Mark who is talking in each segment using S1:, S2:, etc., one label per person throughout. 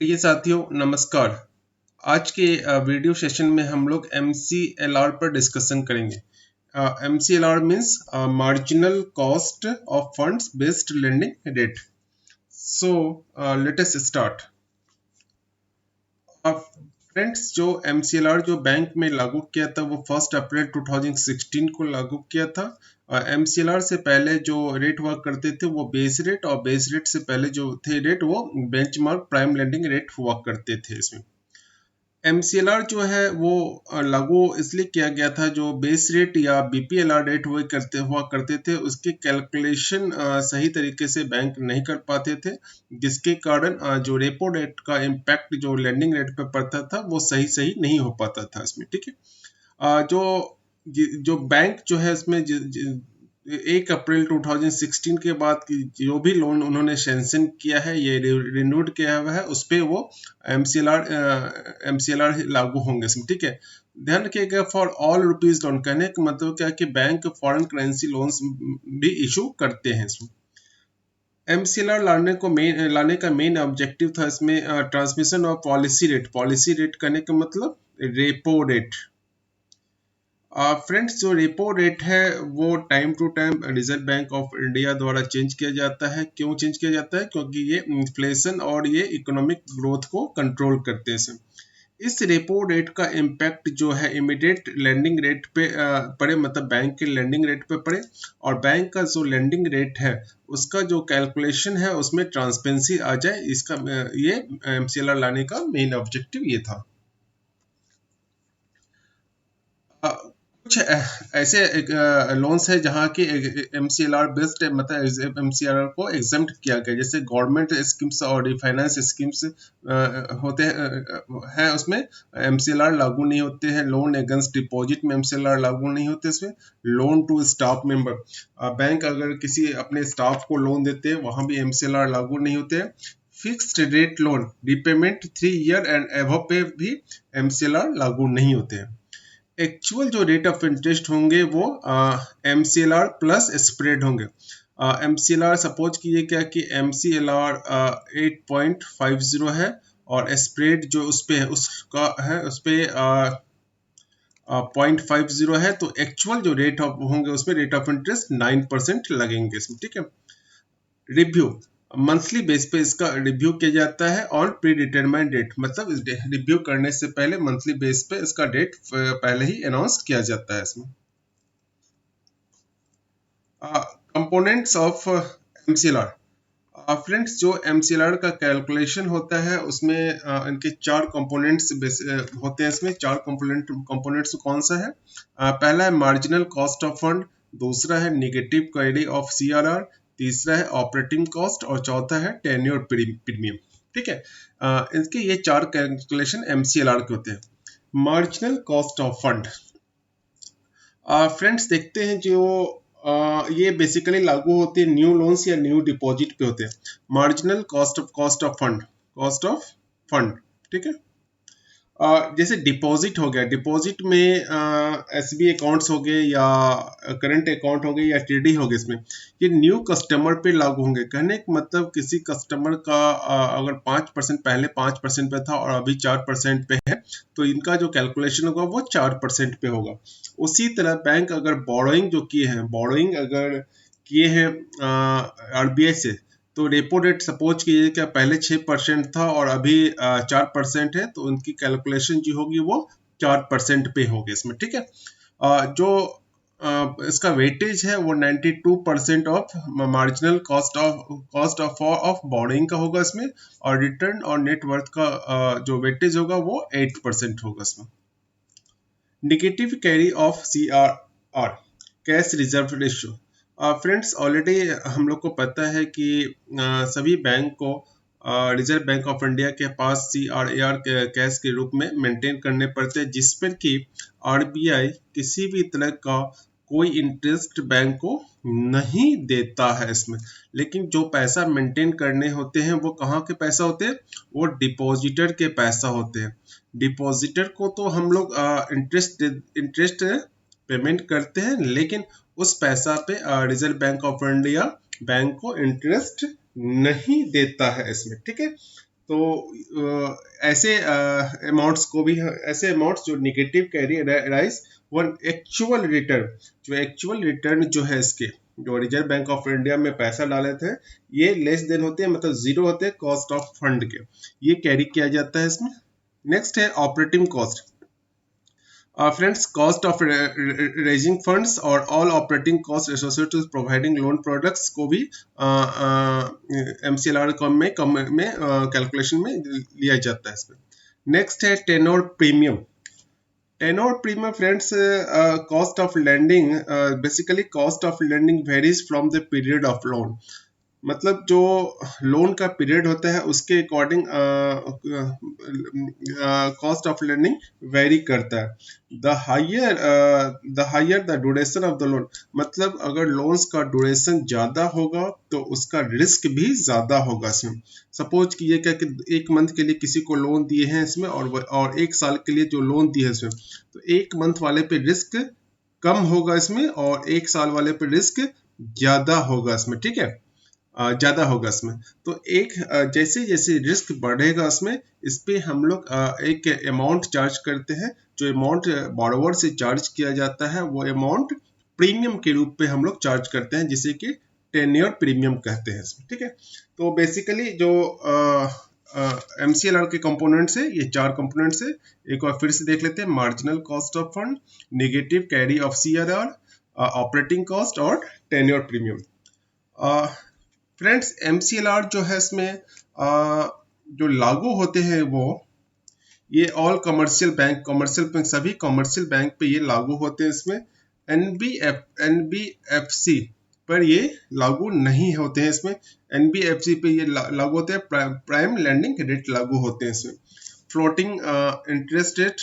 S1: ये साथियों नमस्कार। आज के वीडियो सेशन में हम लोग MCLR पर डिस्कशन करेंगे। MCLR means marginal cost of funds based lending rate. So let us start. Friends, जो MCLR जो बैंक में लागू किया था वो 1 अप्रैल 2016 को लागू किया था। MCLR से पहले जो रेट हुआ करते थे वो बेस रेट, और बेस रेट से पहले जो थे रेट वो बेंचमार्क प्राइम लेंडिंग रेट हुआ करते थे। इसमें MCLR जो है वो लागू इसलिए किया गया था, जो बेस रेट या BPLR रेट हुआ करते थे उसके कैलकुलेशन सही तरीके से बैंक नहीं कर पाते थे, जिसके कारण जो रेपो रेट का इम्पैक्ट जो लैंडिंग रेट पर पड़ता था वो सही नहीं हो पाता था इसमें। ठीक है। जो बैंक जो है इसमें 1 अप्रैल 2016 के बाद की जो भी लोन उन्होंने सैंक्शन किया है, ये रिन्यूड किया हुआ है, उस पर वो MCLR लागू होंगे इसमें। ठीक है। ध्यान रखिएगा, फॉर ऑल रुपीज लोन कहने का मतलब क्या है कि बैंक फॉरेन करेंसी लोन्स भी इशू करते हैं इसमें। MCLR लाने का मेन ऑब्जेक्टिव था इसमें ट्रांसमिशन ऑफ पॉलिसी रेट करने का मतलब रेपो रेट। फ्रेंड्स, जो रेपो रेट है वो time to time Reserve Bank of India द्वारा चेंज किया जाता है। क्यों चेंज किया जाता है? क्योंकि ये इन्फ्लेशन और ये इकोनॉमिक ग्रोथ को कंट्रोल करते हैं। इस रेपो रेट का इम्पैक्ट जो है इमीडिएट लैंडिंग रेट पे पड़े, मतलब बैंक के लैंडिंग रेट पे पड़े, और बैंक का जो लैंडिंग रेट है उसका जो कैलकुलेशन है उसमें ट्रांसपेरेंसी आ जाए। इसका ये MCLR लाने का मेन ऑब्जेक्टिव ये था। कुछ ऐसे लोन्स है जहाँ की MCLR बेस्ड, मतलब MCLR को एग्जम्प्ट किया गया, जैसे गवर्नमेंट स्कीम्स और रिफाइनेंस स्कीम्स होते हैं उसमें MCLR लागू नहीं होते हैं। लोन अगेंस्ट डिपॉजिट में MCLR लागू नहीं होते इसमें। Loan to staff member, bank अगर किसी अपने स्टाफ को लोन देते हैं वहां भी MCLR लागू नहीं होते हैं। Fixed rate loan repayment 3 year and above पे भी MCLR लागू नहीं होते हैं। एक्चुअल जो रेट ऑफ इंटरेस्ट होंगे वो MCLR प्लस स्प्रेड होंगे। MCLR सपोज कीजिए क्या कि MCLR 8.50 है, और स्प्रेड जो उस पे है उसका है उस पे 0.50 है, तो एक्चुअल जो रेट ऑफ होंगे उसमें रेट ऑफ इंटरेस्ट 9% लगेंगे इसमें। ठीक है। रिव्यू, मंथली बेस पे इसका रिव्यू किया जाता है ऑन प्री डिटरमाइंड डेट, मतलब रिव्यू करने से पहले मंथली बेस पे इसका डेट पहले ही अनाउंस किया जाता है इसमें। Components of MCLR। फ्रेंड्स, जो MCLR का कैलकुलेशन होता है उसमें इनके 4 कंपोनेंट्स होते हैं। इसमें 4 कंपोनेंट्स कौन सा है? पहला है मार्जिनल कॉस्ट ऑफ फंड, दूसरा है नेगेटिव कैरी ऑफ CRR, तीसरा है ऑपरेटिंग कॉस्ट, और चौथा है टेन्योर प्रीमियम। ठीक है। इनके ये 4 कैलकुलेशन MCLR के होते हैं। Marginal cost of fund, friends देखते हैं, जो ये बेसिकली लागू होते हैं न्यू लोन्स या न्यू डिपॉजिट पे होते हैं। Marginal cost of fund. ठीक है। जैसे डिपॉजिट हो गया, डिपॉजिट में SB अकाउंट्स हो गए या करंट अकाउंट हो गए या TD हो गए, इसमें ये न्यू कस्टमर पे लागू होंगे। कहने का मतलब किसी कस्टमर का अगर 5% पहले 5% पे था और अभी 4% पे है, तो इनका जो कैलकुलेशन होगा वो 4% पे होगा। उसी तरह बैंक अगर बोरोइंग अगर किए हैं RBI से, तो रेपो रेट सपोज कीजिए कि पहले 6% था और अभी 4% है, तो उनकी कैलकुलेशन जो होगी वो 4% पे होगी इसमें। ठीक है। जो इसका वेटेज है वो 92% of marginal cost of borrowing का होगा इसमें, और रिटर्न और नेटवर्थ का जो वेटेज होगा वो 8% होगा इसमें। Negative carry off CRR, cash reserve ratio. Friends, already हम लोग को पता है कि सभी बैंक को रिजर्व बैंक ऑफ इंडिया के पास CRAR कैश के रूप में मेंटेन करने पड़ते हैं, जिस पर कि RBI किसी भी तरह का कोई इंटरेस्ट बैंक को नहीं देता है इसमें। लेकिन जो पैसा मेंटेन करने होते हैं वो कहाँ के पैसा होते हैं? वो डिपॉजिटर के पैसा होते हैं। डिपॉजिटर को तो हम लोग इंटरेस्ट पेमेंट करते हैं, लेकिन उस पैसा पे reserve Bank of India bank को इंटरेस्ट नहीं देता है इसमें। ठीक है। तो ऐसे अमाउंट्स को भी, ऐसे अमाउंट्स जो negative carry rise one actual return, जो एक्चुअल रिटर्न जो है इसके, जो रिजर्व बैंक ऑफ इंडिया में पैसा डाले थे, ये लेस देन होते हैं, मतलब जीरो होते हैं कॉस्ट ऑफ फंड के, ये कैरी किया जाता है इसमें। नेक्स्ट है operating cost. Friends, cost of raising funds or all operating costs associated with providing loan products को भी MCLR में कैलकुलेशन में लिया जाता है इसमें। नेक्स्ट है tenor premium. Tenor premium friends, cost of lending, basically cost of lending varies from the period of loan, मतलब जो लोन का पीरियड होता है उसके according cost of lending vary करता है। The higher the duration of the loan, मतलब अगर लोन्स का ड्यूरेशन ज्यादा होगा तो उसका रिस्क भी ज्यादा होगा इसमें। सपोज कि ये क्या कि एक मंथ के लिए किसी को लोन दिए हैं इसमें, और एक साल के लिए जो लोन दिए है इसमें, तो एक मंथ वाले पे रिस्क कम होगा इसमें, और एक साल वाले पे रिस्क ज्यादा होगा इसमें, ठीक है, ज्यादा होगा इसमें। तो एक जैसे जैसे रिस्क बढ़ेगा इसमें, इस पे हम लोग एक अमाउंट चार्ज करते हैं, जो अमाउंट बॉरोवर से चार्ज किया जाता है वो अमाउंट प्रीमियम के रूप में हम लोग चार्ज करते हैं, जिसे कि टेन्योर प्रीमियम कहते हैं इसमें, ठीक है। तो बेसिकली जो MCLR के कंपोनेंट्स है, ये 4 कंपोनेंट्स है। एक बार फिर से देख लेते हैं, marginal cost of fund, negative carry off CRR, operating cost और टेन्योर प्रीमियम। फ्रेंड्स, MCLR जो है इसमें जो लागू होते हैं वो ये ऑल कमर्शियल बैंक, सभी कमर्शियल बैंक पे ये लागू होते हैं इसमें। NBFC पर ये लागू नहीं होते हैं इसमें। NBFC पे ये लागू होते हैं, प्राइम लैंडिंग रेट लागू होते हैं इसमें। फ्लोटिंग इंटरेस्ट रेट,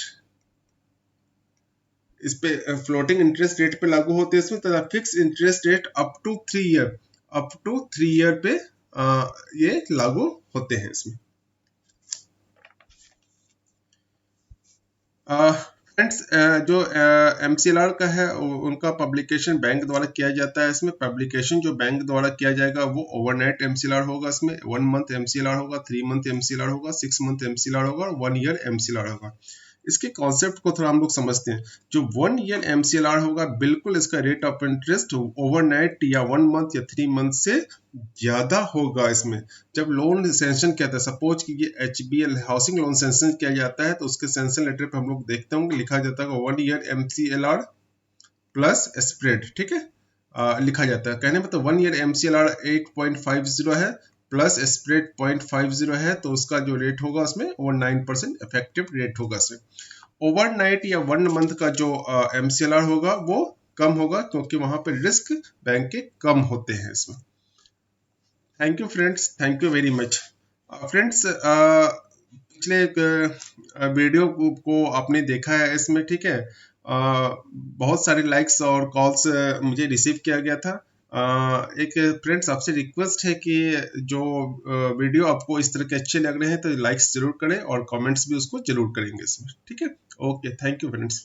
S1: इस पे फ्लोटिंग इंटरेस्ट रेट पे लागू होते हैं इसमें, तथा fix interest rate up to 3 year पे ये लागू होते हैं इसमें। फ्रेंड्स, जो MCLR का है उनका पब्लिकेशन बैंक द्वारा किया जाता है इसमें। पब्लिकेशन जो बैंक द्वारा किया जाएगा वो ओवरनाइट MCLR होगा इसमें, 1 मंथ MCLR होगा, 3 मंथ MCLR होगा, 6 मंथ MCLR होगा और 1 ईयर MCLR होगा। इसके कॉन्सेप्ट को थोड़ा हम लोग समझते हैं। जो 1 ईयर MCLR होगा, बिल्कुल इसका रेट ऑफ इंटरेस्ट ओवरनाइट या 1 मंथ या 3 मंथ से ज्यादा होगा इसमें। जब लोन सेंक्शन किया था, सपोज कि ये HBL हाउसिंग लोन सेंक्शन किया जाता है, तो उसके सेंक्शन लेटर पे हम लोग देखते होंगे लिखा जाता है 1 ईयर MCLR प्लस स्प्रेड, ठीक है, लिखा जाता है। कहने मतलब 1 ईयर MCLR 8.50 है प्लस स्प्रेड 0.50 है, तो उसका जो रेट होगा उसमें वो 9% इफेक्टिव रेट होगा इसमें। ओवरनाइट या 1 मंथ का जो MCLR होगा वो कम होगा, क्योंकि वहां पर रिस्क बैंक के कम होते हैं इसमें। Thank you friends, thank you very much. Friends, पिछले वीडियो को आपने देखा है इसमें, ठीक है, बहुत सारे लाइक्स और कॉल्स मुझे रिसीव किया गया था। एक फ्रेंड्स आपसे रिक्वेस्ट है कि जो वीडियो आपको इस तरह के अच्छे लग रहे हैं तो लाइक्स जरूर करें और कमेंट्स भी उसको जरूर करेंगे इसमें, ठीक है। Okay, thank you friends.